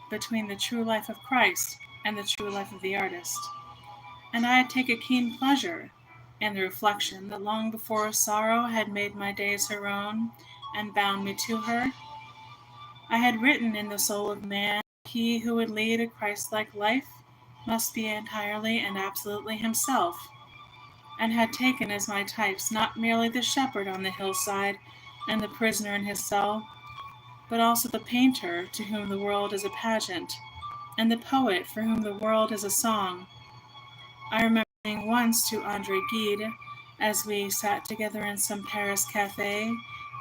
between the true life of Christ and the true life of the artist, and I take a keen pleasure in the reflection that long before sorrow had made my days her own and bound me to her, I had written in the soul of man that he who would lead a Christ-like life must be entirely and absolutely himself, and had taken as my types not merely the shepherd on the hillside and the prisoner in his cell, but also the painter to whom the world is a pageant, and the poet for whom the world is a song. I remember saying once to Andre Gide, as we sat together in some Paris cafe,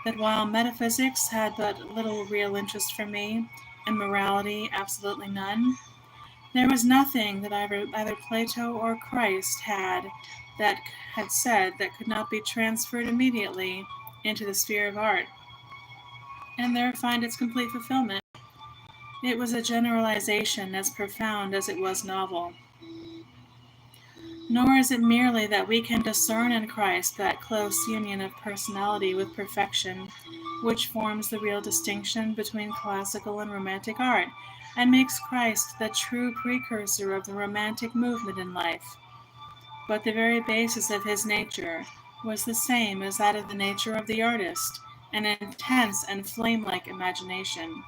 that while metaphysics had but little real interest for me, and morality absolutely none, there was nothing that either Plato or Christ that had said that could not be transferred immediately into the sphere of art, and there find its complete fulfillment. It was a generalization as profound as it was novel. Nor is it merely that we can discern in Christ that close union of personality with perfection, which forms the real distinction between classical and romantic art, and makes Christ the true precursor of the romantic movement in life, but the very basis of his nature was the same as that of the nature of the artist, an intense and flame-like imagination.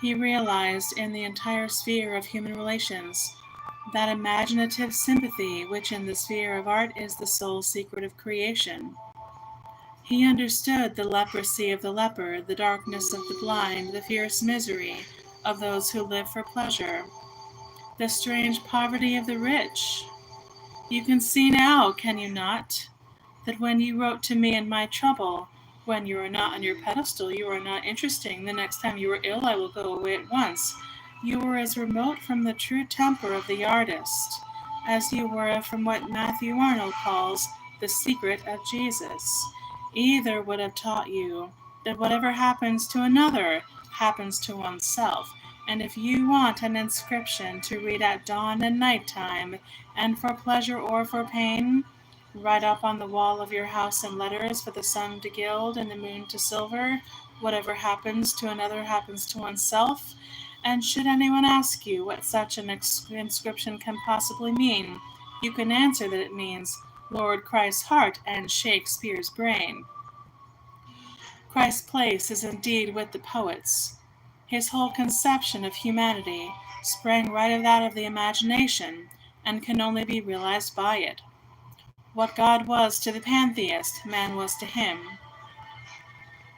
He realized in the entire sphere of human relations that imaginative sympathy which in the sphere of art is the sole secret of creation. He understood the leprosy of the leper, the darkness of the blind, the fierce misery of those who live for pleasure, the strange poverty of the rich. You can see now, can you not, that when you wrote to me in my trouble, when you are not on your pedestal, you are not interesting. The next time you are ill, I will go away at once. You were as remote from the true temper of the artist as you were from what Matthew Arnold calls the secret of Jesus. Either would have taught you that whatever happens to another happens to oneself. And if you want an inscription to read at dawn and night time, and for pleasure or for pain, write up on the wall of your house in letters for the sun to gild and the moon to silver, whatever happens to another happens to oneself. And should anyone ask you what such an inscription can possibly mean, you can answer that it means Lord Christ's heart and Shakespeare's brain. Christ's place is indeed with the poets. His whole conception of humanity sprang right out of the imagination, and can only be realized by it. What God was to the pantheist, man was to him.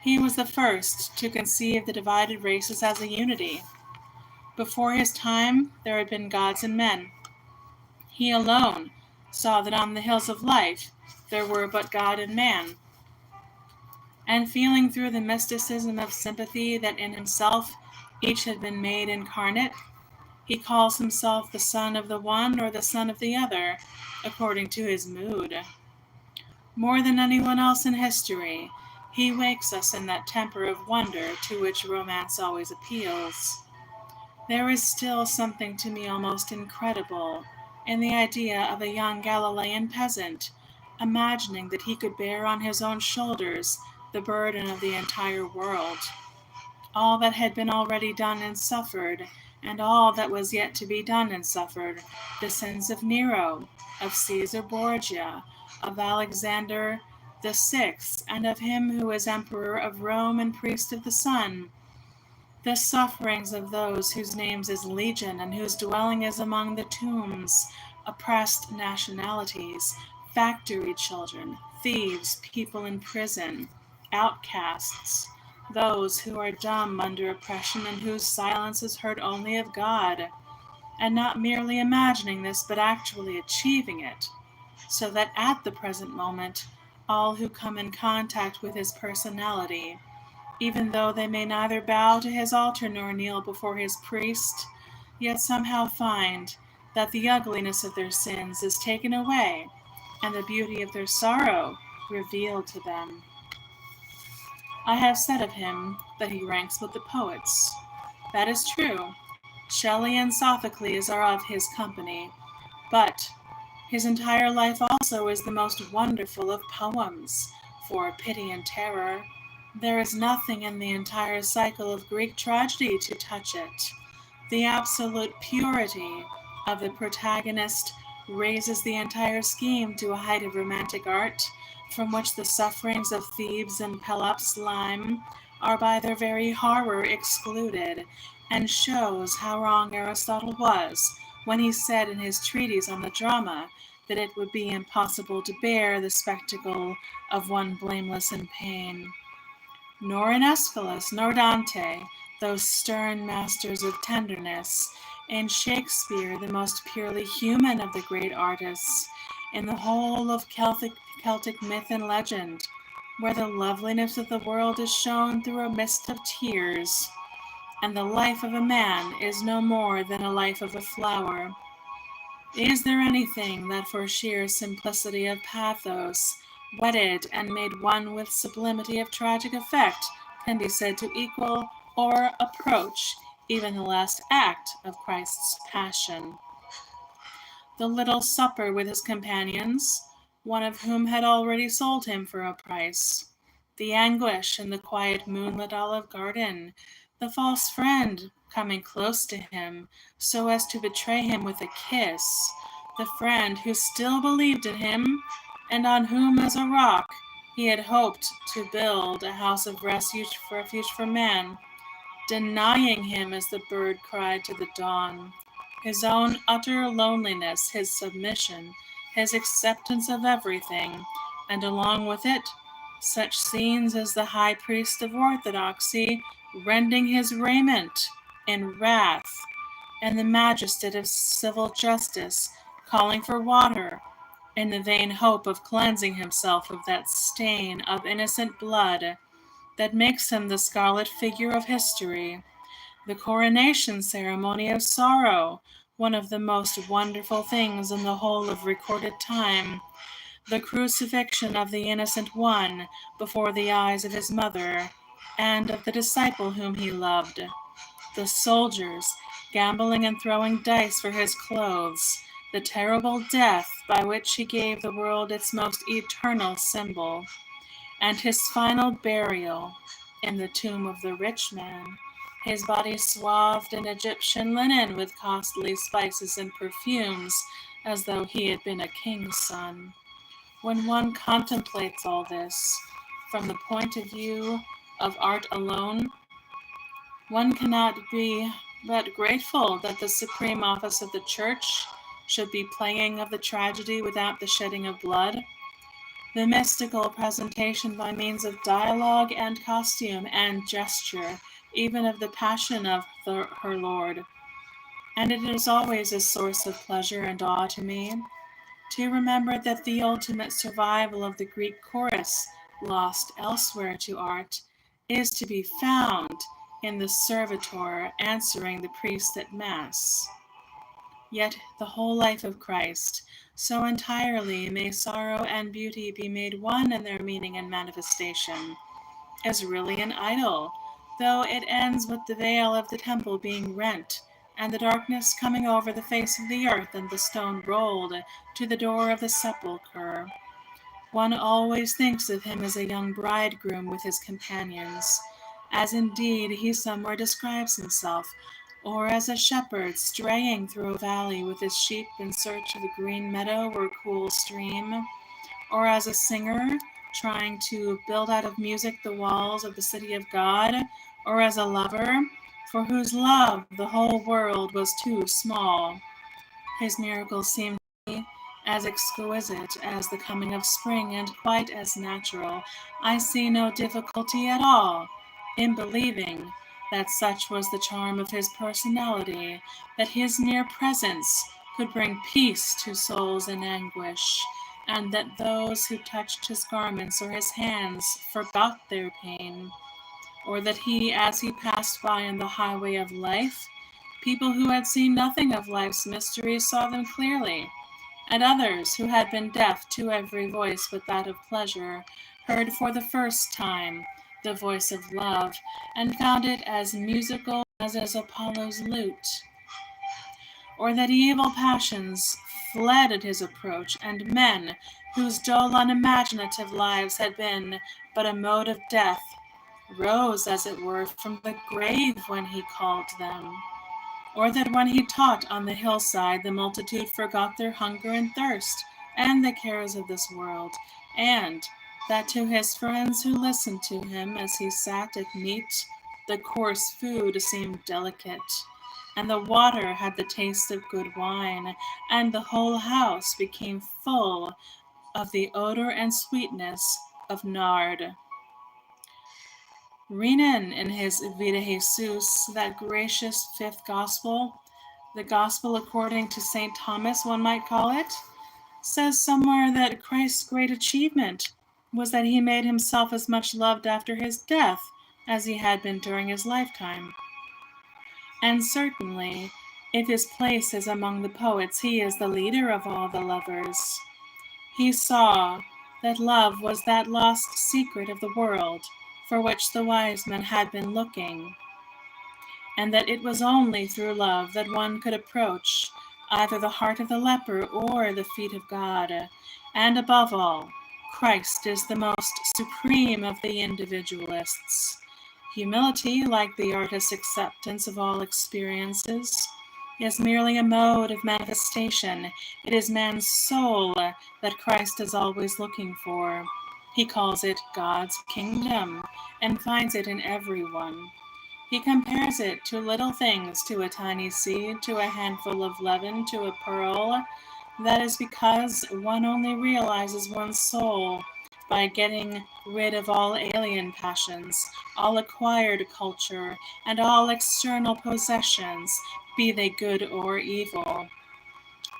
He was the first to conceive the divided races as a unity. Before his time, there had been gods and men. He alone saw that on the hills of life there were but God and man. And feeling through the mysticism of sympathy that in himself each had been made incarnate, he calls himself the son of the one or the son of the other, according to his mood. More than anyone else in history, he wakes us in that temper of wonder to which romance always appeals. There is still something to me almost incredible in the idea of a young Galilean peasant imagining that he could bear on his own shoulders the burden of the entire world, all that had been already done and suffered, and all that was yet to be done and suffered, the sins of Nero, of Caesar Borgia, of Alexander the Sixth, and of him who is Emperor of Rome and Priest of the Sun, the sufferings of those whose names is Legion and whose dwelling is among the tombs, oppressed nationalities, factory children, thieves, people in prison, outcasts, those who are dumb under oppression and whose silence is heard only of God, and not merely imagining this but actually achieving it, so that at the present moment all who come in contact with his personality, even though they may neither bow to his altar nor kneel before his priest, yet somehow find that the ugliness of their sins is taken away and the beauty of their sorrow revealed to them. I have said of him that he ranks with the poets. That is true. Shelley and Sophocles are of his company, but his entire life also is the most wonderful of poems, for pity and terror. There is nothing in the entire cycle of Greek tragedy to touch it. The absolute purity of the protagonist raises the entire scheme to a height of romantic art, from which the sufferings of Thebes and Pelops' Lime are by their very horror excluded, and shows how wrong Aristotle was when he said in his treatise on the drama that it would be impossible to bear the spectacle of one blameless in pain. Nor in Aeschylus nor Dante, those stern masters of tenderness, in Shakespeare, the most purely human of the great artists, in the whole of Celtic myth and legend, where the loveliness of the world is shown through a mist of tears, and the life of a man is no more than a life of a flower. Is there anything that for sheer simplicity of pathos, wedded and made one with sublimity of tragic effect, can be said to equal or approach even the last act of Christ's passion? The little supper with his companions, one of whom had already sold him for a price, the anguish in the quiet moonlit Olive Garden, the false friend coming close to him so as to betray him with a kiss, the friend who still believed in him, and on whom as a rock he had hoped to build a house of refuge for man, denying him as the bird cried to the dawn. His own utter loneliness, his submission, his acceptance of everything, and along with it, such scenes as the high priest of orthodoxy rending his raiment in wrath, and the magistrate of civil justice calling for water in the vain hope of cleansing himself of that stain of innocent blood that makes him the scarlet figure of history. The coronation ceremony of sorrow, one of the most wonderful things in the whole of recorded time. The crucifixion of the innocent one before the eyes of his mother and of the disciple whom he loved. The soldiers gambling and throwing dice for his clothes. The terrible death by which he gave the world its most eternal symbol. And his final burial in the tomb of the rich man, his body swathed in Egyptian linen with costly spices and perfumes, as though he had been a king's son. When one contemplates all this from the point of view of art alone, one cannot be but grateful that the supreme office of the Church should be playing of the tragedy without the shedding of blood. The mystical presentation by means of dialogue and costume and gesture, even of the passion of her Lord. And it is always a source of pleasure and awe to me to remember that the ultimate survival of the Greek chorus, lost elsewhere to art, is to be found in the servitor answering the priest at Mass. Yet the whole life of Christ, so entirely may sorrow and beauty be made one in their meaning and manifestation, is really an idyll, though it ends with the veil of the temple being rent, and the darkness coming over the face of the earth, and the stone rolled to the door of the sepulchre. One always thinks of him as a young bridegroom with his companions, as indeed he somewhere describes himself, or as a shepherd straying through a valley with his sheep in search of a green meadow or cool stream, or as a singer trying to build out of music the walls of the city of God, or as a lover for whose love the whole world was too small. His miracles seem to me as exquisite as the coming of spring and quite as natural. I see no difficulty at all in believing that such was the charm of his personality, that his mere presence could bring peace to souls in anguish, and that those who touched his garments or his hands forgot their pain, or that he, as he passed by on the highway of life, people who had seen nothing of life's mysteries saw them clearly, and others who had been deaf to every voice but that of pleasure heard for the first time the voice of love, and found it as musical as is Apollo's lute, or that evil passions fled at his approach, and men whose dull unimaginative lives had been but a mode of death rose, as it were, from the grave when he called them. or that when he taught on the hillside, the multitude forgot their hunger and thirst and the cares of this world, and that to his friends who listened to him as he sat at meat, the coarse food seemed delicate, and the water had the taste of good wine, and the whole house became full of the odor and sweetness of nard. Renan, in his Vida Jesus, that gracious fifth gospel, the gospel according to St. Thomas, one might call it, says somewhere that Christ's great achievement was that he made himself as much loved after his death as he had been during his lifetime. And certainly, if his place is among the poets, he is the leader of all the lovers. He saw that love was that lost secret of the world for which the wise men had been looking, and that it was only through love that one could approach either the heart of the leper or the feet of God. And above all, Christ is the most supreme of the individualists. Humility, like the artist's acceptance of all experiences, is merely a mode of manifestation. It is man's soul that Christ is always looking for. He calls it God's kingdom and finds it in everyone. He compares it to little things, to a tiny seed, to a handful of leaven, to a pearl. That is because one only realizes one's soul by getting rid of all alien passions, all acquired culture, and all external possessions, be they good or evil.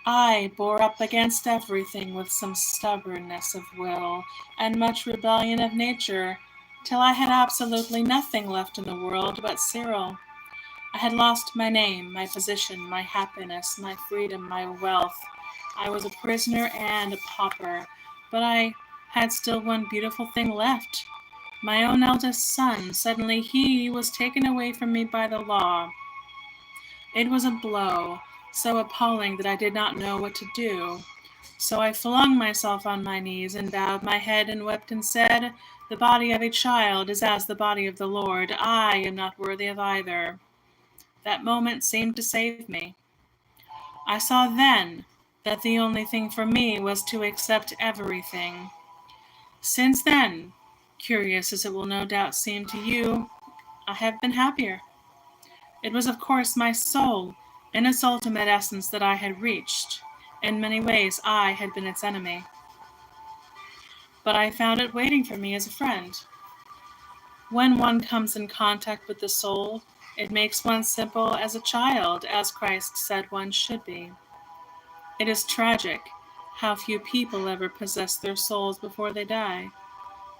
I bore up against everything with some stubbornness of will and much rebellion of nature, till I had absolutely nothing left in the world but Cyril. I had lost my name, my position, my happiness, my freedom, my wealth. I was a prisoner and a pauper, but I had still one beautiful thing left. My own eldest son, suddenly he was taken away from me by the law. It was a blow so appalling that I did not know what to do. So I flung myself on my knees and bowed my head and wept and said, "The body of a child is as the body of the Lord. I am not worthy of either." That moment seemed to save me. I saw then that the only thing for me was to accept everything. Since then, curious as it will no doubt seem to you, I have been happier. It was of course my soul, in its ultimate essence, that I had reached. In many ways I had been its enemy. But I found it waiting for me as a friend. When one comes in contact with the soul, it makes one simple as a child, as Christ said one should be. It is tragic how few people ever possess their souls before they die.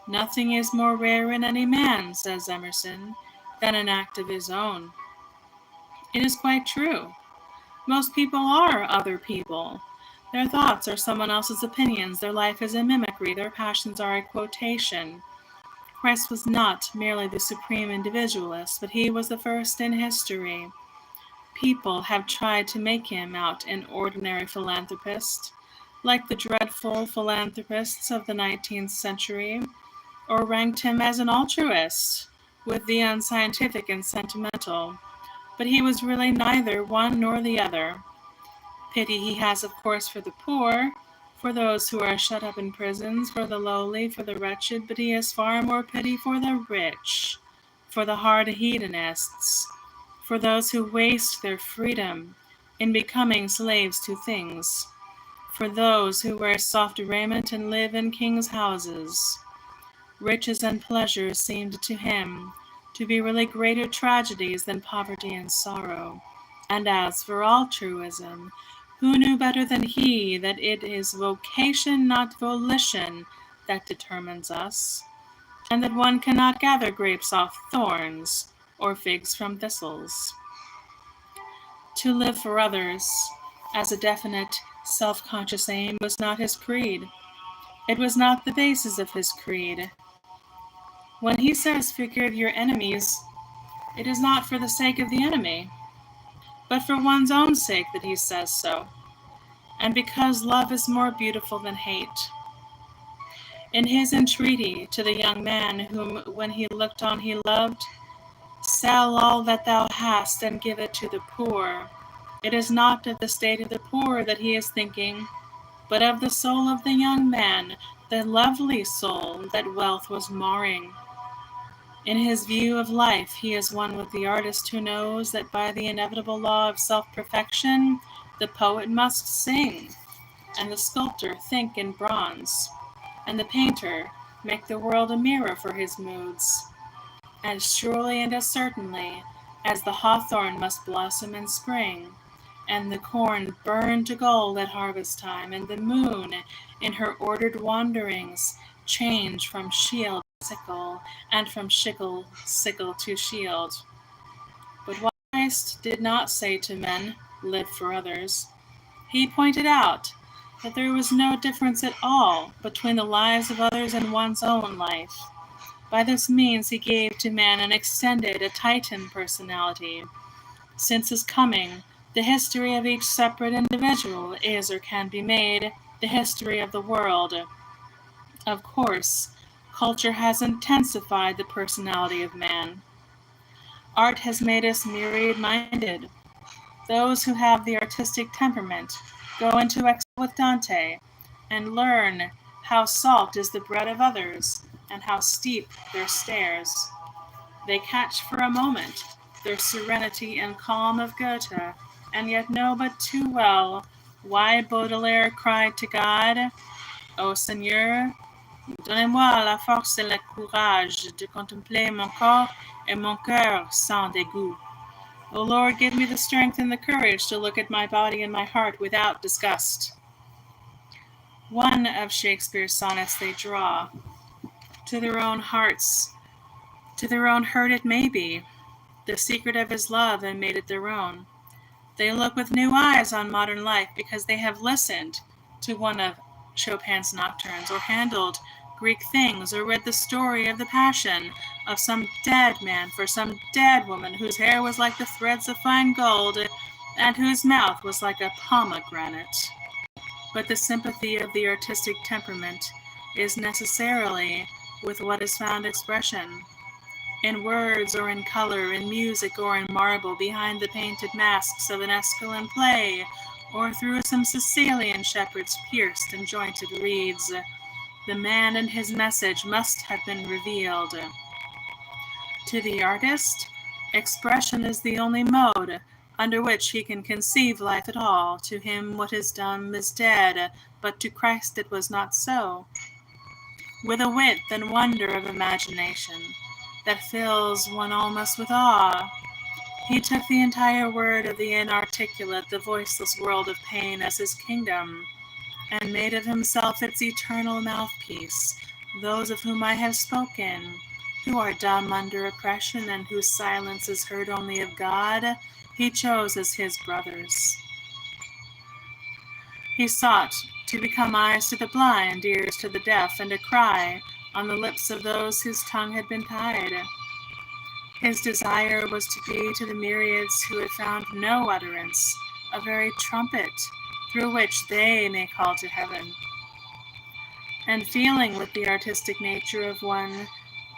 Nothing is more rare in any man, says Emerson, than an act of his own. It is quite true. Most people are other people. Their thoughts are someone else's opinions, their life is a mimicry, their passions are a quotation. Christ was not merely the supreme individualist, but he was the first in history. People have tried to make him out an ordinary philanthropist, like the dreadful philanthropists of the 19th century, or ranked him as an altruist, with the unscientific and sentimental. But he was really neither one nor the other. Pity he has, of course, for the poor, for those who are shut up in prisons, for the lowly, for the wretched, but he has far more pity for the rich, for the hard hedonists, for those who waste their freedom in becoming slaves to things, for those who wear soft raiment and live in kings' houses. Riches and pleasures seemed to him to be really greater tragedies than poverty and sorrow. And as for altruism, who knew better than he that it is vocation, not volition, that determines us, and that one cannot gather grapes off thorns or figs from thistles? To live for others as a definite, self-conscious aim was not his creed. It was not the basis of his creed. When he says, "Forgive your enemies," it is not for the sake of the enemy, but for one's own sake that he says so, and because love is more beautiful than hate. In his entreaty to the young man whom when he looked on he loved, Sell all that thou hast and give it to the poor. It is not of the state of the poor that he is thinking, but of the soul of the young man, the lovely soul that wealth was marring. In his view of life, he is one with the artist who knows that by the inevitable law of self-perfection, the poet must sing, and the sculptor think in bronze, and the painter make the world a mirror for his moods. As surely and as certainly as the hawthorn must blossom in spring, and the corn burn to gold at harvest time, and the moon, in her ordered wanderings, change from shield to sickle, and from sickle to shield. But what Christ did not say to men, live for others. He pointed out that there was no difference at all between the lives of others and one's own life. By this means he gave to man an extended, a Titan personality. Since his coming, the history of each separate individual is or can be made the history of the world. Of course, culture has intensified the personality of man. Art has made us myriad-minded. Those who have the artistic temperament go into exile with Dante and learn how salt is the bread of others and how steep their stairs. They catch for a moment the serenity and calm of Goethe, and yet know but too well why Baudelaire cried to God, "Ô Seigneur, donnez-moi la force et le courage de contempler mon corps et mon cœur sans dégoût." O Lord, give me the strength and the courage to look at my body and my heart without disgust. One of Shakespeare's sonnets they draw. To their own hearts, to their own hurt it may be, the secret of his love and made it their own. They look with new eyes on modern life because they have listened to one of Chopin's nocturnes, or handled Greek things, or read the story of the passion of some dead man for some dead woman whose hair was like the threads of fine gold and whose mouth was like a pomegranate. But the sympathy of the artistic temperament is necessarily with what is found expression. In words or in color, in music or in marble, behind the painted masks of an Aeschylean play, or through some Sicilian shepherd's pierced and jointed reeds, the man and his message must have been revealed. To the artist, expression is the only mode under which he can conceive life at all. To him what is dumb is dead, but to Christ it was not so. With a width and wonder of imagination that fills one almost with awe, he took the entire word of the inarticulate, the voiceless world of pain as his kingdom, and made of himself its eternal mouthpiece. Those of whom I have spoken, who are dumb under oppression and whose silence is heard only of God, he chose as his brothers. He sought to become eyes to the blind, ears to the deaf, and a cry on the lips of those whose tongue had been tied. His desire was to be to the myriads who had found no utterance, a very trumpet through which they may call to heaven. And feeling with the artistic nature of one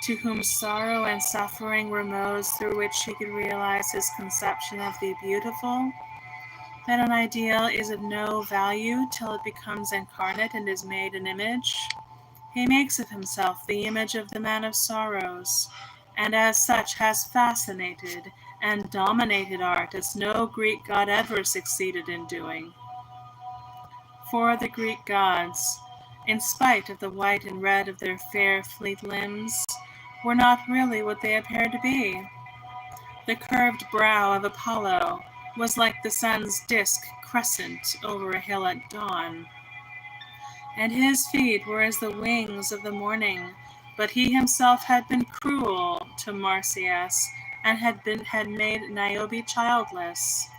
to whom sorrow and suffering were modes through which he could realize his conception of the beautiful, that an ideal is of no value till it becomes incarnate and is made an image, he makes of himself the image of the man of sorrows, and as such has fascinated and dominated art as no Greek god ever succeeded in doing. For the Greek gods, in spite of the white and red of their fair, fleet limbs, were not really what they appeared to be. The curved brow of Apollo was like the sun's disk crescent over a hill at dawn, and his feet were as the wings of the morning, but he himself had been cruel to Marsyas, and had made Niobe childless.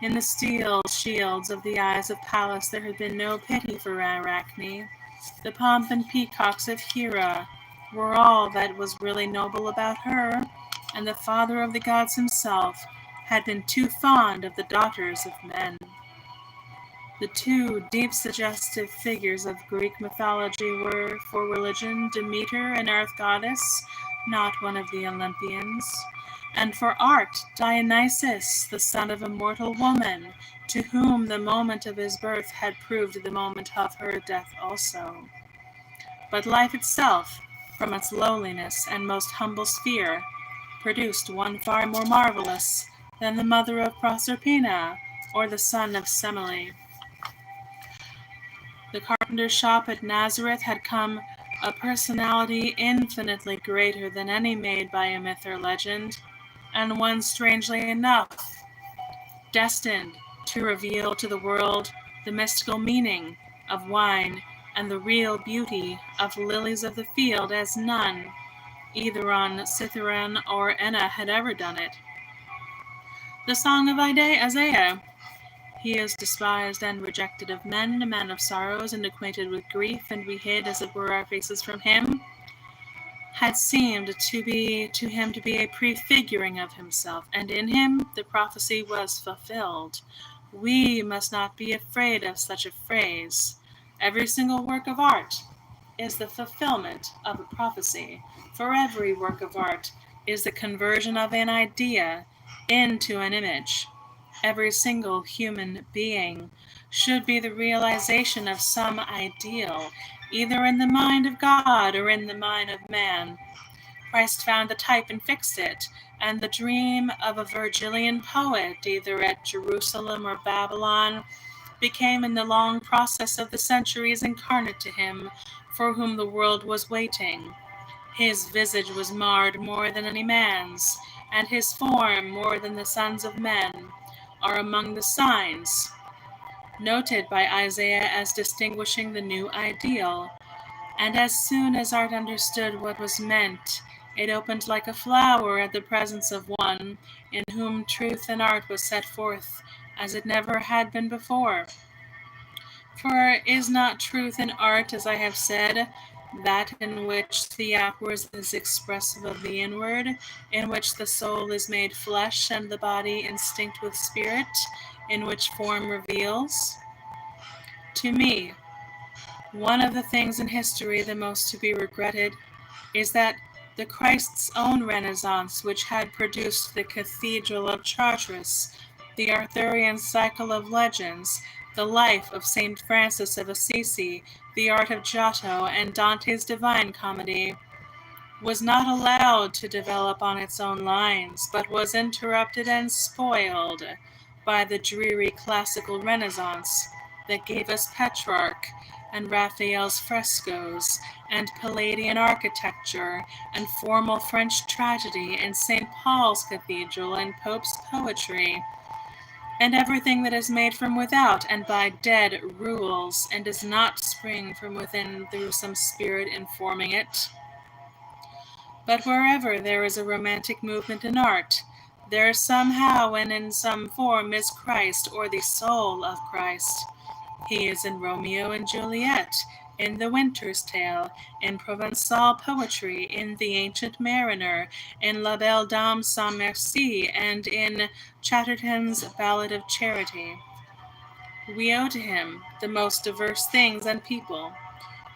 In the steel shields of the eyes of Pallas there had been no pity for Arachne. The pomp and peacocks of Hera were all that was really noble about her, and the father of the gods himself had been too fond of the daughters of men. The two deep suggestive figures of Greek mythology were, for religion, Demeter, an earth goddess, not one of the Olympians, and for art, Dionysus, the son of a mortal woman, to whom the moment of his birth had proved the moment of her death also. But life itself, from its lowliness and most humble sphere, produced one far more marvelous than the mother of Proserpina or the son of Semele. The carpenter's shop at Nazareth had come a personality infinitely greater than any made by a myth or legend, and one strangely enough destined to reveal to the world the mystical meaning of wine and the real beauty of lilies of the field as none, either on Cithaeron or Enna, had ever done it. The song of Isaiah. He is despised and rejected of men, a man of sorrows and acquainted with grief, and we hid, as it were, our faces from him, had seemed to him to be a prefiguring of himself, and in him the prophecy was fulfilled. We must not be afraid of such a phrase. Every single work of art is the fulfillment of a prophecy, for every work of art is the conversion of an idea into an image. Every single human being should be the realization of some ideal, either in the mind of God or in the mind of man. Christ found the type and fixed it, and the dream of a Virgilian poet, either at Jerusalem or Babylon, became in the long process of the centuries incarnate to him, for whom the world was waiting. His visage was marred more than any man's, and his form more than the sons of men, are among the signs noted by Isaiah as distinguishing the new ideal. And as soon as art understood what was meant, it opened like a flower at the presence of one in whom truth and art was set forth as it never had been before. For is not truth in art, as I have said, that in which the outward is expressive of the inward, in which the soul is made flesh and the body instinct with spirit, in which form reveals? To me, one of the things in history the most to be regretted is that the Christ's own Renaissance, which had produced the Cathedral of Chartres, the Arthurian cycle of legends, the life of St. Francis of Assisi, the art of Giotto, and Dante's Divine Comedy, was not allowed to develop on its own lines, but was interrupted and spoiled by the dreary classical Renaissance that gave us Petrarch and Raphael's frescoes and Palladian architecture and formal French tragedy and St. Paul's Cathedral and Pope's poetry, and everything that is made from without and by dead rules and does not spring from within through some spirit informing it. But wherever there is a romantic movement in art, there somehow and in some form is Christ, or the soul of Christ. He is in Romeo and Juliet, in The Winter's Tale, in Provençal poetry, in The Ancient Mariner, in La Belle Dame sans Merci, and in Chatterton's Ballad of Charity. We owe to him the most diverse things and people.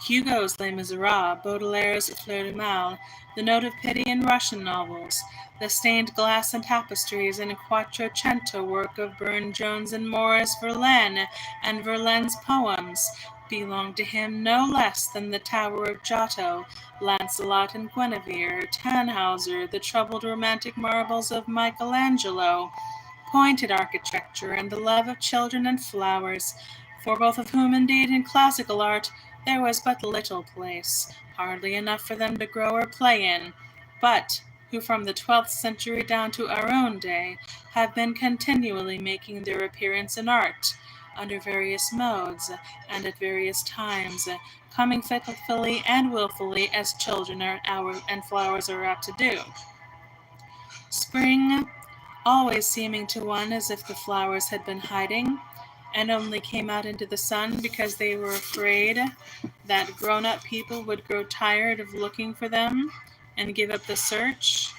Hugo's Les Miserables, Baudelaire's Fleur de Mal, the note of pity in Russian novels, the stained glass and tapestries in Quattrocento work of Burne-Jones and Maurice Verlaine, and Verlaine's poems belong to him no less than the Tower of Giotto, Lancelot and Guinevere, Tannhauser, the troubled romantic marbles of Michelangelo, pointed architecture, and the love of children and flowers, for both of whom indeed in classical art there was but little place, hardly enough for them to grow or play in, but who from the 12th century down to our own day have been continually making their appearance in art, under various modes and at various times, coming fitfully and wilfully as children and flowers are apt to do. Spring always seeming to one as if the flowers had been hiding, and only came out into the sun because they were afraid that grown-up people would grow tired of looking for them and give up the search,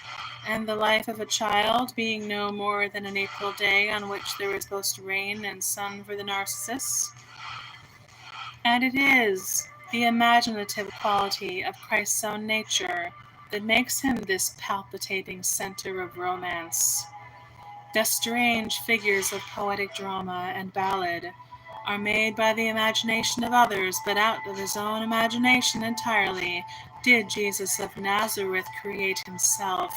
and the life of a child being no more than an April day on which there is both rain and sun for the narcissus. And it is the imaginative quality of Christ's own nature that makes him this palpitating center of romance. The strange figures of poetic drama and ballad are made by the imagination of others, but out of his own imagination entirely did Jesus of Nazareth create himself.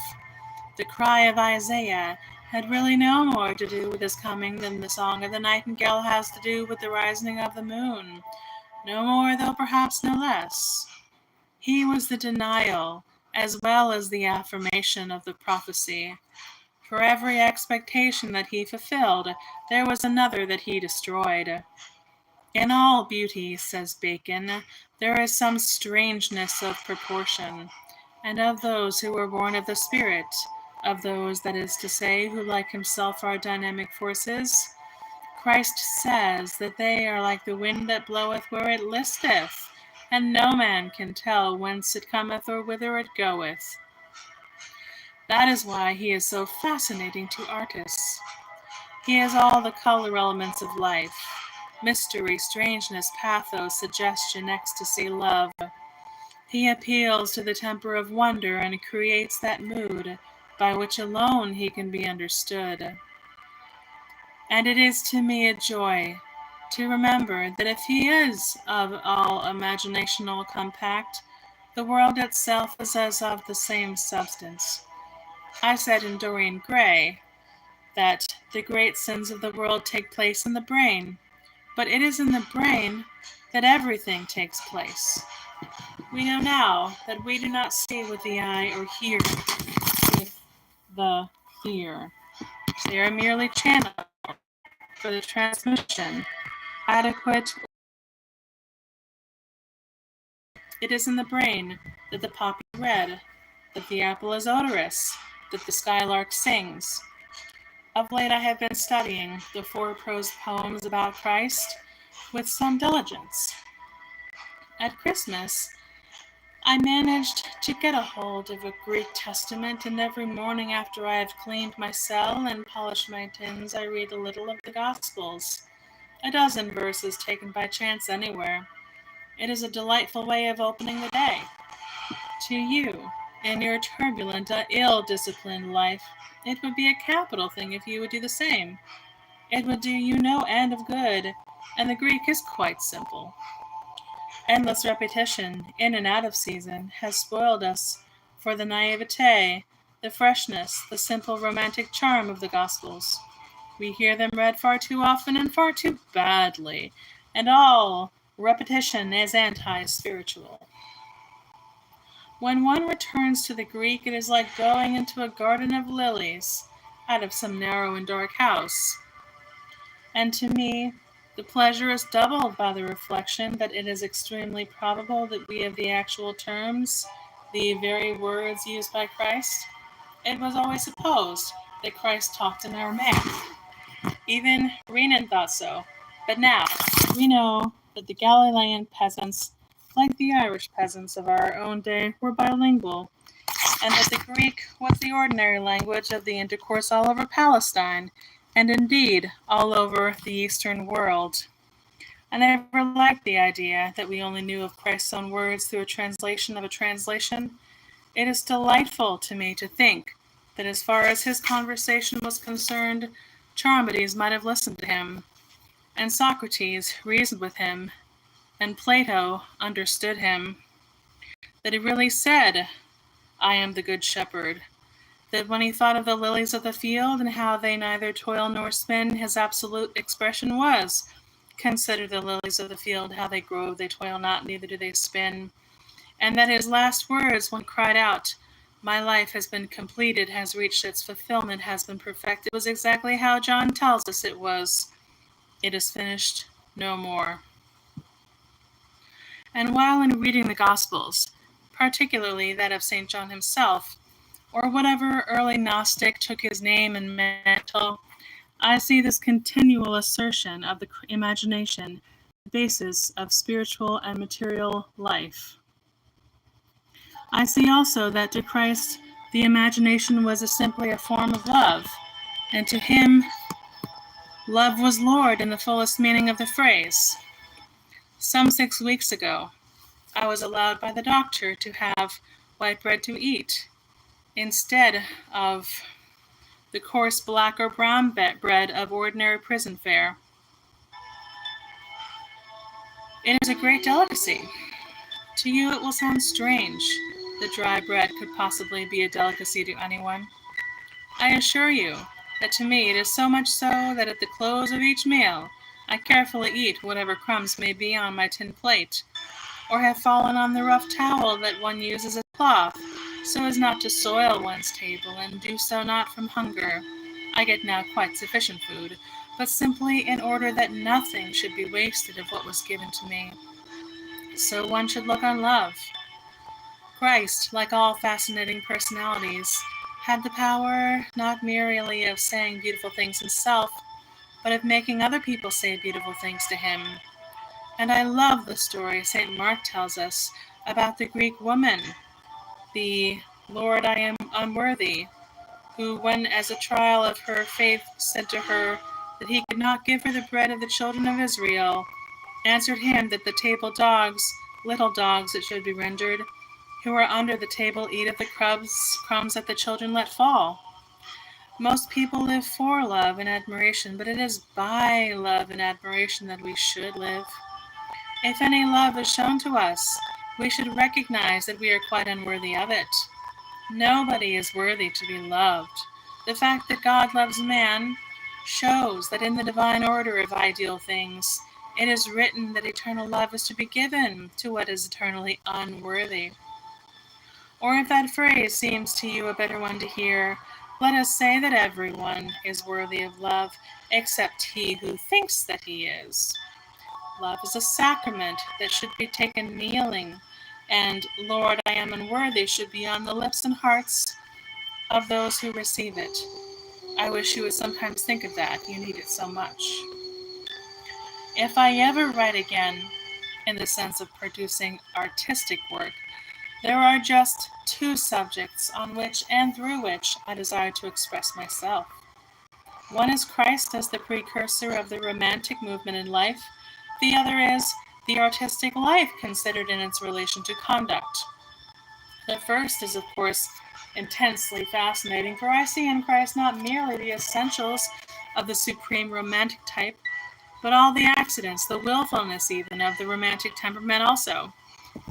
The cry of Isaiah had really no more to do with his coming than the song of the nightingale has to do with the rising of the moon. No more, though perhaps no less. He was the denial as well as the affirmation of the prophecy. For every expectation that he fulfilled, there was another that he destroyed. In all beauty, says Bacon, there is some strangeness of proportion, and of those who were born of the Spirit, of those, that is to say, who like himself are dynamic forces, Christ says that they are like the wind that bloweth where it listeth, and no man can tell whence it cometh or whither it goeth. That is why he is so fascinating to artists. He has all the color elements of life: mystery, strangeness, pathos, suggestion, ecstasy, love. He appeals to the temper of wonder and creates that mood by which alone he can be understood. And it is to me a joy to remember that if he is of all imaginational compact, the world itself is as of the same substance. I said in Dorian Gray that the great sins of the world take place in the brain, but it is in the brain that everything takes place. We know now that we do not see with the eye or hear with the ear. They are merely channels for the transmission, adequate. It is in the brain that the poppy is red, that the apple is odorous, that the skylark sings. Of late I have been studying the 4 prose poems about Christ with some diligence. At Christmas, I managed to get a hold of a Greek Testament, and every morning after I have cleaned my cell and polished my tins, I read a little of the Gospels. A dozen verses taken by chance anywhere. It is a delightful way of opening the day. To you, in your turbulent, ill-disciplined life, it would be a capital thing if you would do the same. It would do you no end of good, and the Greek is quite simple. Endless repetition, in and out of season, has spoiled us for the naivete, the freshness, the simple romantic charm of the Gospels. We hear them read far too often and far too badly, and all repetition is anti-spiritual. When one returns to the Greek, it is like going into a garden of lilies out of some narrow and dark house. And to me, the pleasure is doubled by the reflection that it is extremely probable that we have the actual terms, the very words used by Christ. It was always supposed that Christ talked in Aramaic. Even Renan thought so. But now, we know that the Galilean peasants, like the Irish peasants of our own day, were bilingual, and that the Greek was the ordinary language of the intercourse all over Palestine, and indeed all over the Eastern world. I never liked the idea that we only knew of Christ's own words through a translation of a translation. It is delightful to me to think that as far as his conversation was concerned, Charmides might have listened to him, and Socrates reasoned with him, and Plato understood him. That he really said, "I am the good shepherd." That when he thought of the lilies of the field and how they neither toil nor spin, his absolute expression was, "Consider the lilies of the field, how they grow, they toil not, neither do they spin." And that his last words, when cried out, "My life has been completed, has reached its fulfillment, has been perfected," was exactly how John tells us it was. It is finished, no more. And while in reading the Gospels, particularly that of St. John himself, or whatever early Gnostic took his name and mantle, I see this continual assertion of the imagination, the basis of spiritual and material life. I see also that to Christ the imagination was simply a form of love, and to him love was Lord in the fullest meaning of the phrase. Some 6 weeks ago, I was allowed by the doctor to have white bread to eat, instead of the coarse black or brown bread of ordinary prison fare. It is a great delicacy. To you it will sound strange that dry bread could possibly be a delicacy to anyone. I assure you that to me it is so much so that at the close of each meal I carefully eat whatever crumbs may be on my tin plate, or have fallen on the rough towel that one uses as cloth, so as not to soil one's table, and do so not from hunger. I get now quite sufficient food, but simply in order that nothing should be wasted of what was given to me. So one should look on love. Christ, like all fascinating personalities, had the power not merely of saying beautiful things himself, but of making other people say beautiful things to him. And I love the story St. Mark tells us about the Greek woman, the Lord, I am unworthy, who, when as a trial of her faith said to her that he could not give her the bread of the children of Israel, answered him that the table dogs, little dogs it should be rendered, who are under the table eat of the crumbs that the children let fall. Most people live for love and admiration, but it is by love and admiration that we should live. If any love is shown to us, we should recognize that we are quite unworthy of it. Nobody is worthy to be loved. The fact that God loves man shows that in the divine order of ideal things, it is written that eternal love is to be given to what is eternally unworthy. Or if that phrase seems to you a better one to hear, let us say that everyone is worthy of love except he who thinks that he is. Love is a sacrament that should be taken kneeling, and Lord, I am unworthy should be on the lips and hearts of those who receive it. I wish you would sometimes think of that. You need it so much. If I ever write again, in the sense of producing artistic work, there are just two subjects on which and through which I desire to express myself. One is Christ as the precursor of the romantic movement in life. The other is the artistic life considered in its relation to conduct. The first is, of course, intensely fascinating, for I see in Christ not merely the essentials of the supreme romantic type, but all the accidents, the willfulness even, of the romantic temperament also.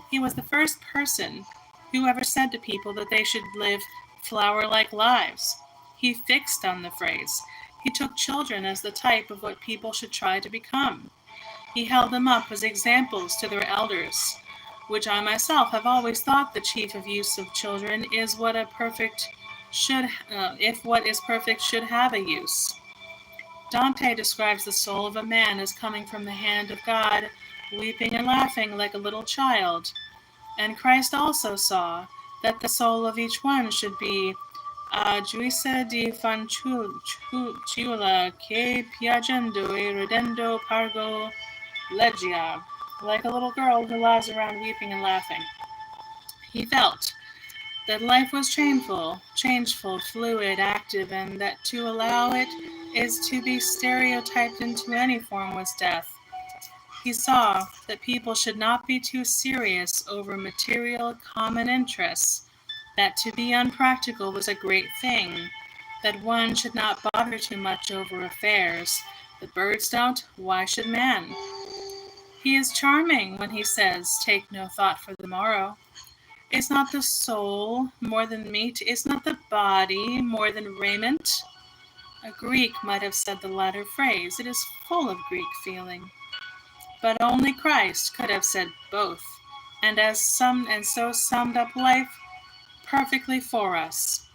He was the first person who ever said to people that they should live flower-like lives. He fixed on the phrase. He took children as the type of what people should try to become. He held them up as examples to their elders, which I myself have always thought the chief of use of children is what a perfect should, if what is perfect should have a use. Dante describes the soul of a man as coming from the hand of God, weeping and laughing like a little child. And Christ also saw that the soul of each one should be a gioia di fanciulla che piangendo e ridendo pargo leggia, like a little girl who lies around weeping and laughing. He felt that life was changeful, fluid, active, and that to allow it is to be stereotyped into any form was death. He saw that people should not be too serious over material common interests, that to be unpractical was a great thing, that one should not bother too much over affairs. The birds don't, why should man? He is charming when he says, take no thought for the morrow. Is not the soul more than meat? Is not the body more than raiment? A Greek might have said the latter phrase. It is full of Greek feeling. But only Christ could have said both, and so summed up life perfectly for us.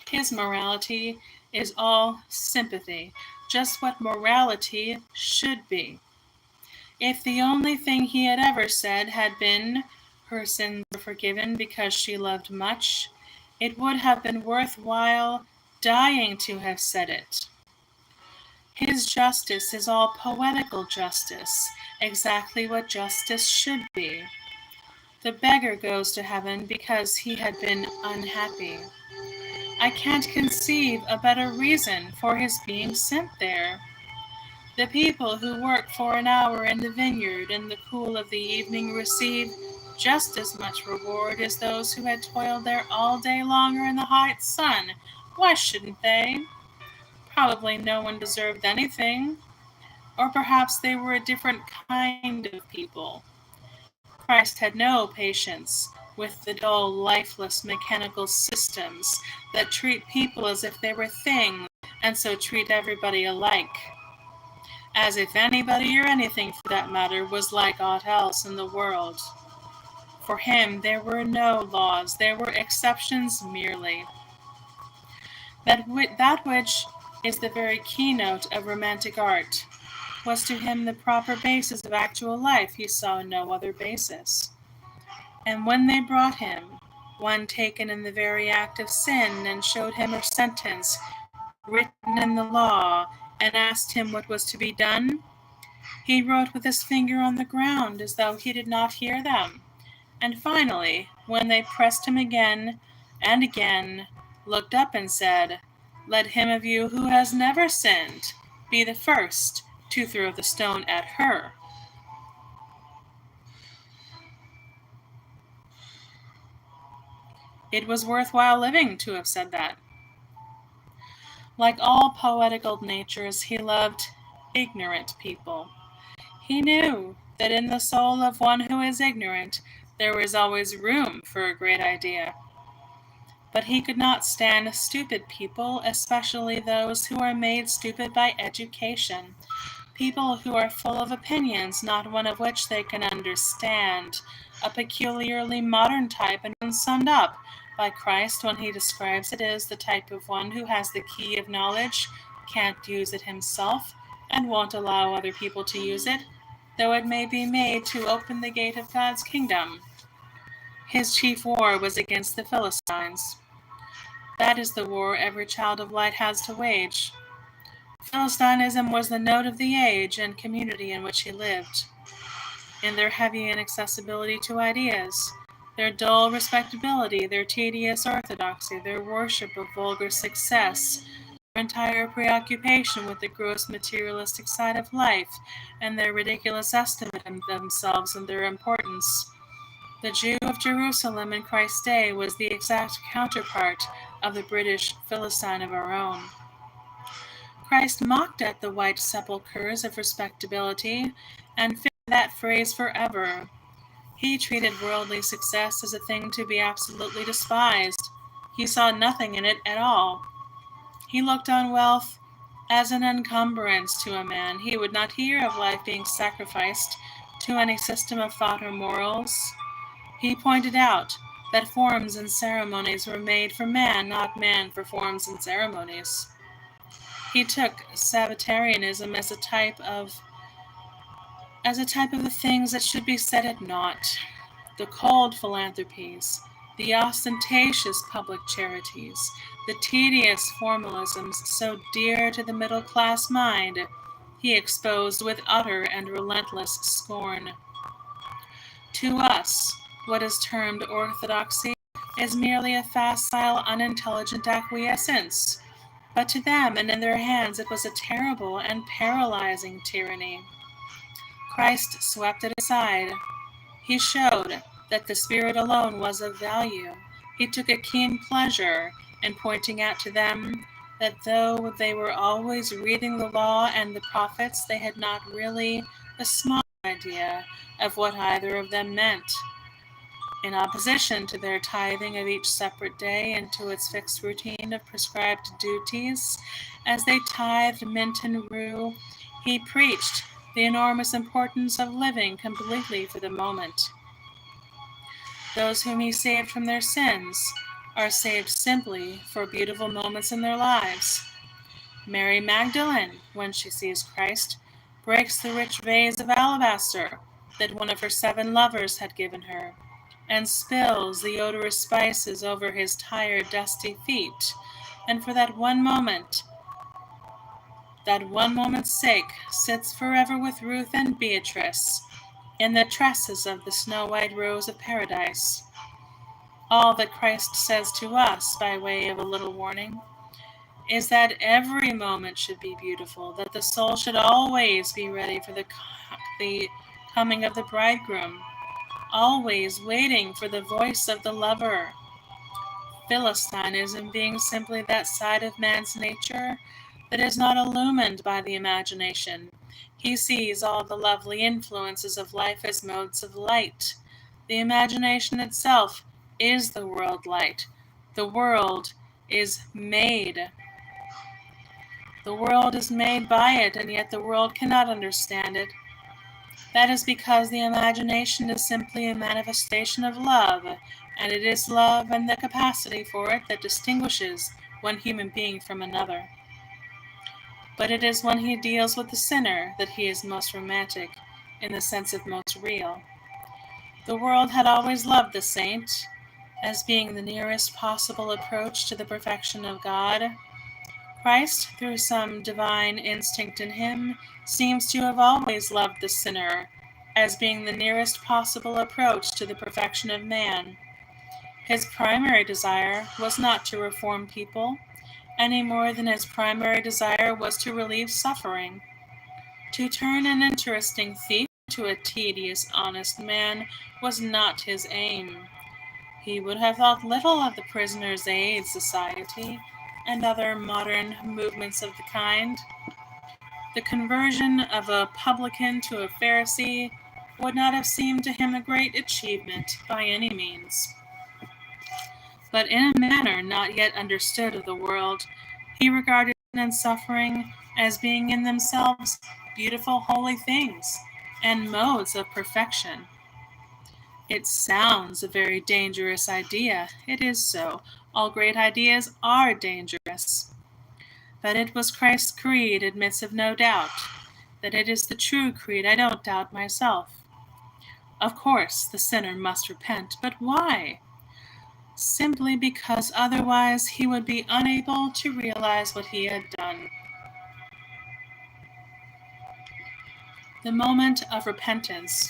His morality is all sympathy, just what morality should be. If the only thing he had ever said had been, her sins were forgiven because she loved much, it would have been worthwhile dying to have said it. His justice is all poetical justice, exactly what justice should be. The beggar goes to heaven because he had been unhappy. I can't conceive a better reason for his being sent there. The people who work for an hour in the vineyard in the cool of the evening receive just as much reward as those who had toiled there all day longer in the hot sun. Why shouldn't they? Probably no one deserved anything. Or perhaps they were a different kind of people. Christ had no patience with the dull, lifeless, mechanical systems that treat people as if they were things and so treat everybody alike. As if anybody or anything for that matter was like aught else in the world. For him there were no laws, there were exceptions merely. That which is the very keynote of romantic art was to him the proper basis of actual life. He saw no other basis. And when they brought him one taken in the very act of sin, and showed him a sentence written in the law, and asked him what was to be done, he wrote with his finger on the ground as though he did not hear them. And finally, when they pressed him again and again, looked up and said, "Let him of you who has never sinned be the first to throw the stone at her." It was worthwhile living to have said that. Like all poetical natures, he loved ignorant people. He knew that in the soul of one who is ignorant there is always room for a great idea. But he could not stand stupid people, especially those who are made stupid by education. People who are full of opinions, not one of which they can understand. A peculiarly modern type, and when summed up by Christ when he describes it as the type of one who has the key of knowledge, can't use it himself, and won't allow other people to use it, though it may be made to open the gate of God's kingdom. His chief war was against the Philistines. That is the war every child of light has to wage. Philistinism was the note of the age and community in which he lived. In their heavy inaccessibility to ideas, their dull respectability, their tedious orthodoxy, their worship of vulgar success, their entire preoccupation with the gross materialistic side of life, and their ridiculous estimate of themselves and their importance. The Jew of Jerusalem in Christ's day was the exact counterpart of the British Philistine of our own. Christ mocked at the white sepulchres of respectability, and fixed that phrase forever. He treated worldly success as a thing to be absolutely despised. He saw nothing in it at all. He looked on wealth as an encumbrance to a man. He would not hear of life being sacrificed to any system of thought or morals. He pointed out that forms and ceremonies were made for man, not man for forms and ceremonies. He took Sabbatarianism as a type of the things that should be set at naught. The cold philanthropies, the ostentatious public charities, the tedious formalisms so dear to the middle-class mind, he exposed with utter and relentless scorn. To us, what is termed orthodoxy is merely a facile, unintelligent acquiescence, but to them and in their hands it was a terrible and paralyzing tyranny. Christ swept it aside. He showed that the Spirit alone was of value. He took a keen pleasure in pointing out to them that though they were always reading the law and the prophets, they had not really the smallest idea of what either of them meant. In opposition to their tithing of each separate day and to its fixed routine of prescribed duties, as they tithed mint and rue, he preached the enormous importance of living completely for the moment. Those whom he saved from their sins are saved simply for beautiful moments in their lives. Mary Magdalene, when she sees Christ, breaks the rich vase of alabaster that one of her 7 lovers had given her, and spills the odorous spices over his tired, dusty feet, and for that one moment's sake, sits forever with Ruth and Beatrice in the tresses of the snow-white rose of paradise. All that Christ says to us, by way of a little warning, is that every moment should be beautiful, that the soul should always be ready for the coming of the bridegroom. always waiting for the voice of the lover. Philistinism being simply that side of man's nature that is not illumined by the imagination. He sees all the lovely influences of life as modes of light. The imagination itself is the world light. The world is made. The world is made by it, and yet the world cannot understand it. That is because the imagination is simply a manifestation of love, and it is love and the capacity for it that distinguishes one human being from another. But it is when he deals with the sinner that he is most romantic, in the sense of most real. The world had always loved the saint, as being the nearest possible approach to the perfection of God. Christ, through some divine instinct in him, seems to have always loved the sinner, as being the nearest possible approach to the perfection of man. His primary desire was not to reform people, any more than his primary desire was to relieve suffering. To turn an interesting thief into a tedious, honest man was not his aim. He would have thought little of the Prisoners' Aid Society and other modern movements of the kind. The conversion of a publican to a Pharisee would not have seemed to him a great achievement by any means. But in a manner not yet understood of the world, he regarded sin and suffering as being in themselves beautiful holy things and modes of perfection. It sounds a very dangerous idea. It is so. All great ideas are dangerous. That it was Christ's creed admits of no doubt. That it is the true creed I don't doubt myself. Of course, the sinner must repent, but why? Simply because otherwise he would be unable to realize what he had done. The moment of repentance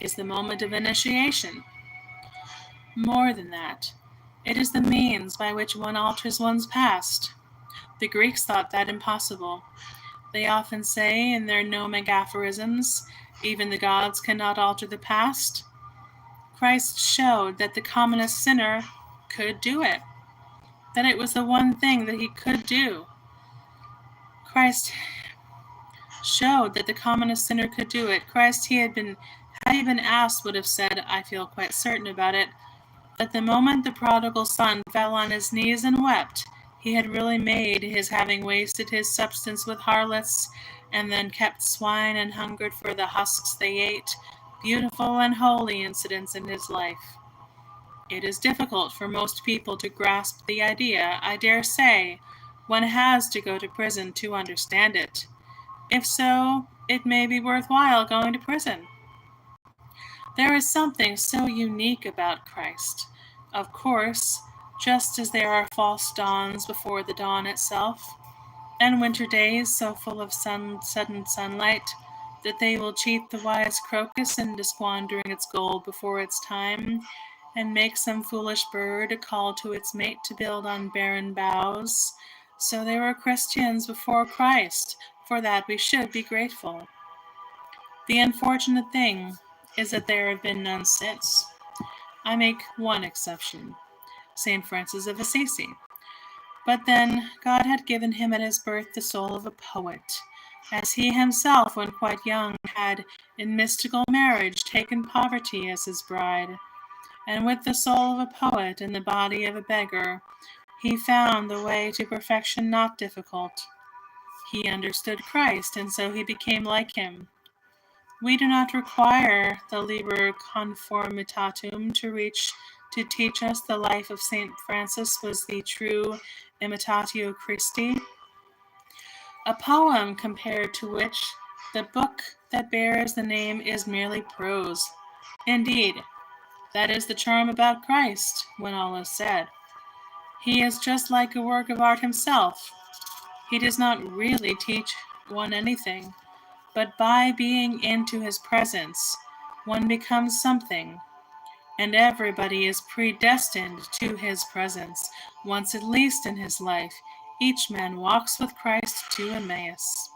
is the moment of initiation. More than that, it is the means by which one alters one's past. The Greeks thought that impossible. They often say in their gnomic aphorisms, even the gods cannot alter the past. Christ showed that the commonest sinner could do it, that it was the one thing that he could do. Christ showed that the commonest sinner could do it. Christ, had he been asked, would have said, I feel quite certain about it, that the moment the prodigal son fell on his knees and wept, he had really made his having wasted his substance with harlots, and then kept swine and hungered for the husks they ate, beautiful and holy incidents in his life. It is difficult for most people to grasp the idea, I dare say. One has to go to prison to understand it. If so, it may be worthwhile going to prison. There is something so unique about Christ. Of course, just as there are false dawns before the dawn itself, and winter days so full of sudden sunlight that they will cheat the wise crocus into squandering its gold before its time, and make some foolish bird call to its mate to build on barren boughs, so there were Christians before Christ. For that we should be grateful. The unfortunate thing is that there have been none since. I make one exception, St. Francis of Assisi. But then God had given him at his birth the soul of a poet, as he himself, when quite young, had in mystical marriage taken poverty as his bride. And with the soul of a poet and the body of a beggar, he found the way to perfection not difficult. He understood Christ, and so he became like him. We do not require the Liber Conformitatum to teach us the life of St. Francis was the true imitatio Christi, a poem compared to which the book that bears the name is merely prose. Indeed, that is the charm about Christ, when all is said. He is just like a work of art himself. He does not really teach one anything, but by being into his presence, one becomes something, and everybody is predestined to his presence. Once at least in his life, each man walks with Christ to Emmaus.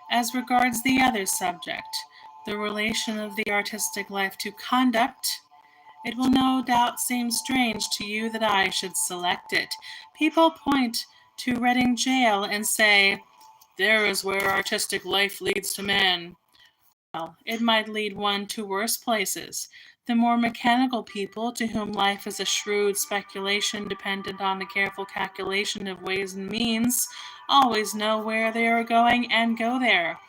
As regards the other subject, the relation of the artistic life to conduct, it will no doubt seem strange to you that I should select it. People point to Reading Jail and say, "There is where artistic life leads to man." Well, it might lead one to worse places. The more mechanical people, to whom life is a shrewd speculation dependent on a careful calculation of ways and means, always know where they are going and go there.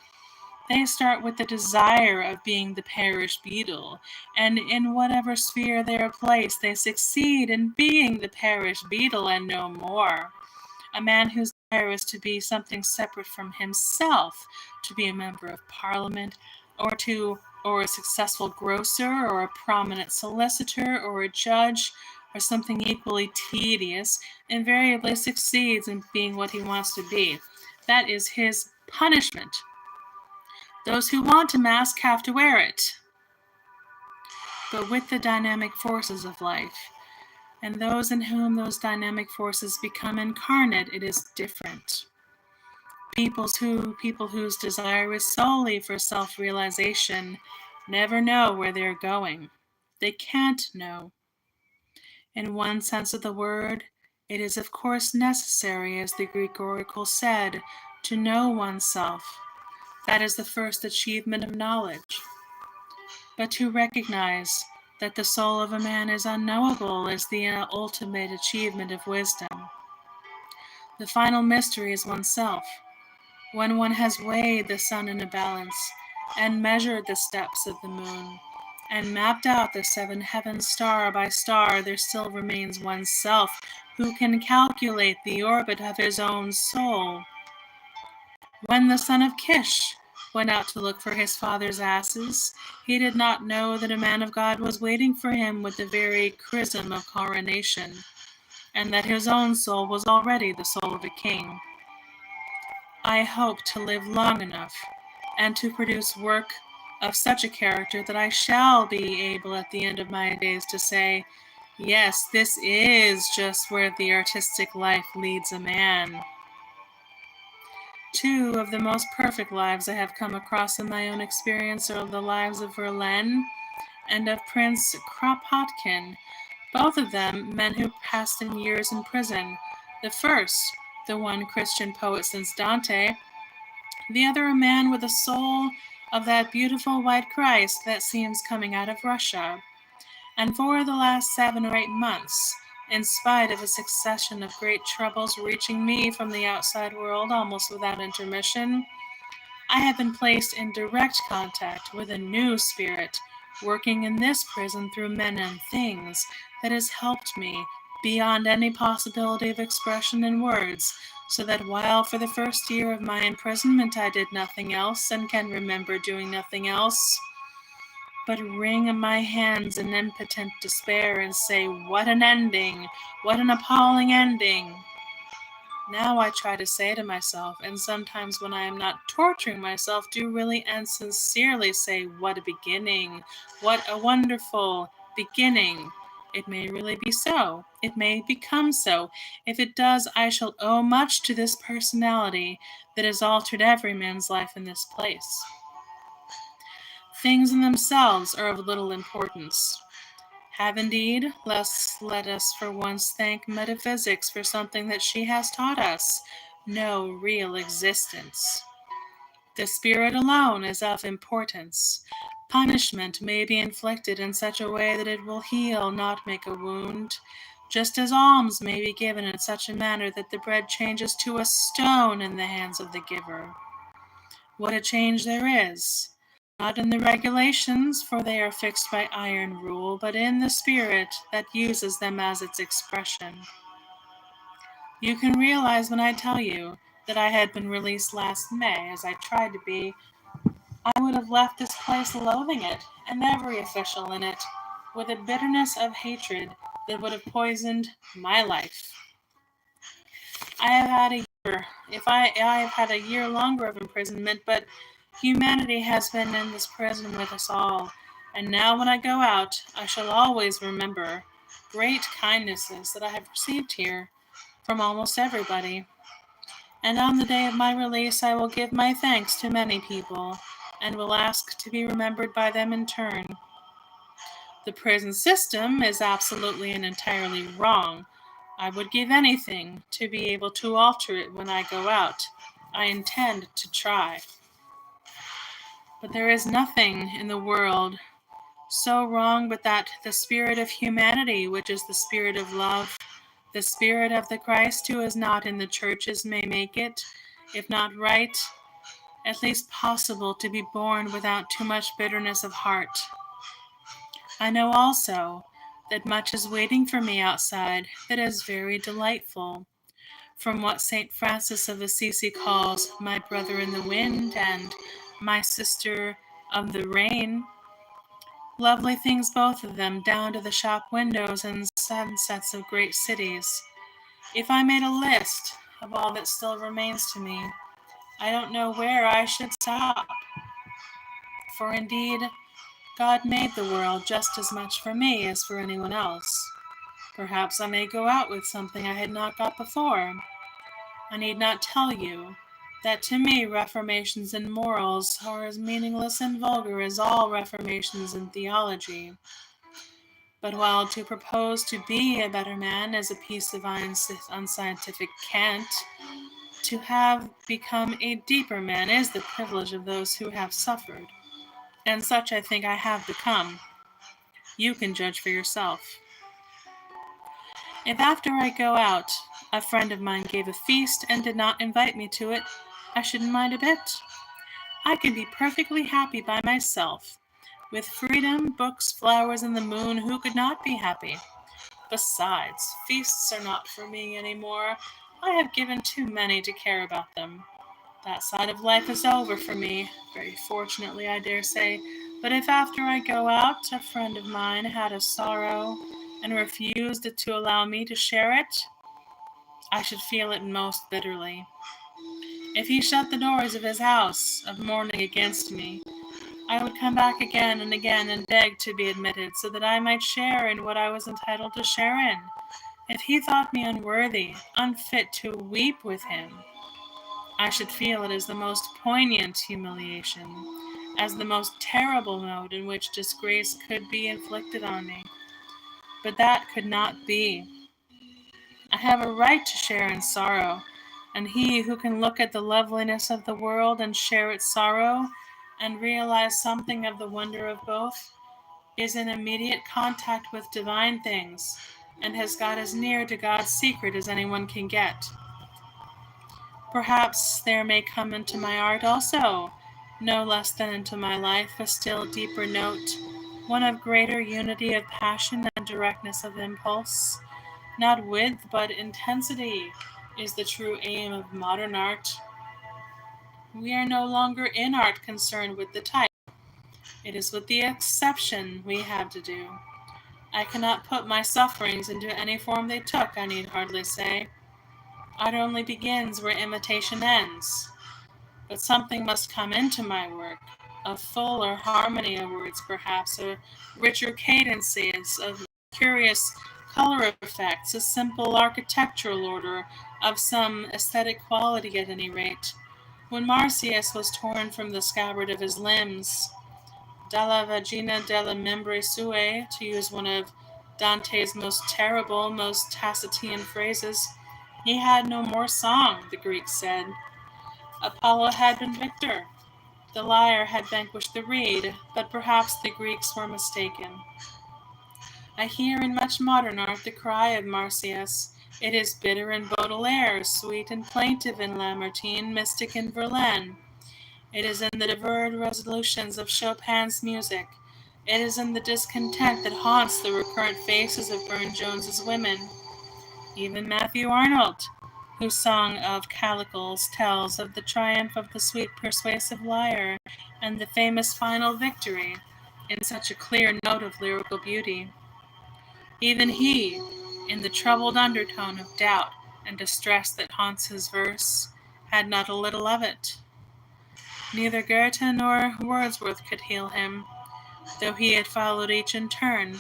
They start with the desire of being the parish beadle, and in whatever sphere they are placed, they succeed in being the parish beadle and no more. A man whose desire is to be something separate from himself, to be a member of Parliament, or a successful grocer, or a prominent solicitor, or a judge, or something equally tedious, invariably succeeds in being what he wants to be. That is his punishment. Those who want a mask have to wear it. But with the dynamic forces of life, and those in whom those dynamic forces become incarnate, it is different. People whose desire is solely for self-realization never know where they're going. They can't know. In one sense of the word, it is of course necessary, as the Greek oracle said, to know oneself. That is the first achievement of knowledge. But to recognize that the soul of a man is unknowable is the ultimate achievement of wisdom. The final mystery is oneself. When one has weighed the sun in a balance, and measured the steps of the moon, and mapped out the seven heavens star by star, there still remains oneself, who can calculate the orbit of his own soul. When the son of Kish went out to look for his father's asses, he did not know that a man of God was waiting for him with the very chrism of coronation, and that his own soul was already the soul of a king. I hope to live long enough, and to produce work of such a character that I shall be able at the end of my days to say, yes, this is just where the artistic life leads a man. Two of the most perfect lives I have come across in my own experience are the lives of Verlaine and of Prince Kropotkin, both of them men who passed years in prison. The first, the one Christian poet since Dante, the other a man with a soul of that beautiful white Christ that seems coming out of Russia. And for the last 7 or 8 months, in spite of a succession of great troubles reaching me from the outside world almost without intermission, I have been placed in direct contact with a new spirit, working in this prison through men and things, that has helped me beyond any possibility of expression in words, so that while for the first year of my imprisonment I did nothing else, and can remember doing nothing else, but wring my hands in impotent despair and say, what an ending! What an appalling ending! Now I try to say to myself, and sometimes when I am not torturing myself, do really and sincerely say, what a beginning! What a wonderful beginning! It may really be so. It may become so. If it does, I shall owe much to this personality that has altered every man's life in this place. Things in themselves are of little importance. Have indeed, let us for once thank metaphysics for something that she has taught us, no real existence. The spirit alone is of importance. Punishment may be inflicted in such a way that it will heal, not make a wound, just as alms may be given in such a manner that the bread changes to a stone in the hands of the giver. What a change there is! Not in the regulations, for they are fixed by iron rule, but in the spirit that uses them as its expression. You can realize when I tell you that I had been released last May, as I tried to be, I would have left this place loathing it, and every official in it, with a bitterness of hatred that would have poisoned my life. I have had a year, I have had a year longer of imprisonment, but humanity has been in this prison with us all, and now when I go out, I shall always remember great kindnesses that I have received here from almost everybody. And on the day of my release, I will give my thanks to many people, and will ask to be remembered by them in turn. The prison system is absolutely and entirely wrong. I would give anything to be able to alter it when I go out. I intend to try. But there is nothing in the world so wrong but that the spirit of humanity, which is the spirit of love, the spirit of the Christ who is not in the churches, may make it, if not right, at least possible to be borne without too much bitterness of heart. I know also that much is waiting for me outside that is very delightful, from what St. Francis of Assisi calls my brother in the wind and my sister of the rain. Lovely things both of them, down to the shop windows and sunsets of great cities. If I made a list of all that still remains to me, I don't know where I should stop. For indeed, God made the world just as much for me as for anyone else. Perhaps I may go out with something I had not got before. I need not tell you that to me reformations in morals are as meaningless and vulgar as all reformations in theology. But while to propose to be a better man is a piece of unscientific cant, to have become a deeper man is the privilege of those who have suffered, and such I think I have become. You can judge for yourself. If after I go out, a friend of mine gave a feast and did not invite me to it, I shouldn't mind a bit. I can be perfectly happy by myself. With freedom, books, flowers, and the moon, who could not be happy? Besides, feasts are not for me any more. I have given too many to care about them. That side of life is over for me, very fortunately, I dare say. But if after I go out, a friend of mine had a sorrow and refused to allow me to share it, I should feel it most bitterly. If he shut the doors of his house of mourning against me, I would come back again and beg to be admitted, so that I might share in what I was entitled to share in. If he thought me unworthy, unfit to weep with him, I should feel it as the most poignant humiliation, as the most terrible mode in which disgrace could be inflicted on me. But that could not be. I have a right to share in sorrow, and he who can look at the loveliness of the world and share its sorrow, and realize something of the wonder of both, is in immediate contact with divine things, and has got as near to God's secret as anyone can get. Perhaps there may come into my art also, no less than into my life, a still deeper note, one of greater unity of passion and directness of impulse. Not width, but intensity is the true aim of modern art. We are no longer in art concerned with the type. It is with the exception we have to do. I cannot put my sufferings into any form they took, I need hardly say. Art only begins where imitation ends. But something must come into my work, a fuller harmony of words perhaps, a richer cadences of curious color effects, a simple architectural order of some aesthetic quality at any rate. When Marsyas was torn from the scabbard of his limbs, dalla vagina della membre sue, to use one of Dante's most terrible, most Tacitean phrases, he had no more song, the Greeks said. Apollo had been victor. The lyre had vanquished the reed, but perhaps the Greeks were mistaken. I hear in much modern art the cry of Marsyas. It is bitter in Baudelaire, sweet and plaintive in Lamartine, mystic in Verlaine. It is in the diverted resolutions of Chopin's music. It is in the discontent that haunts the recurrent faces of Burne-Jones's women. Even Matthew Arnold, whose song of Calicles tells of the triumph of the sweet persuasive lyre and the famous final victory in such a clear note of lyrical beauty. Even he, in the troubled undertone of doubt and distress that haunts his verse, had not a little of it. Neither Goethe nor Wordsworth could heal him, though he had followed each in turn.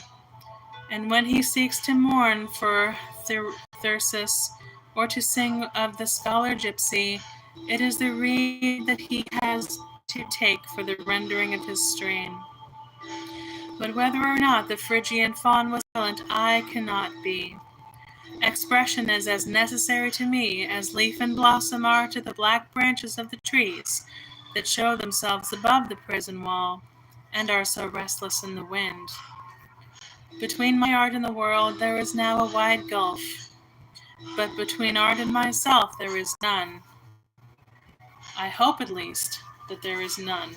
And when he seeks to mourn for Thyrsis, or to sing of the scholar gypsy, it is the reed that he has to take for the rendering of his strain. But whether or not the Phrygian faun was silent, I cannot be. Expression is as necessary to me as leaf and blossom are to the black branches of the trees that show themselves above the prison wall and are so restless in the wind. Between my art and the world there is now a wide gulf, but between art and myself there is none. I hope, at least, that there is none.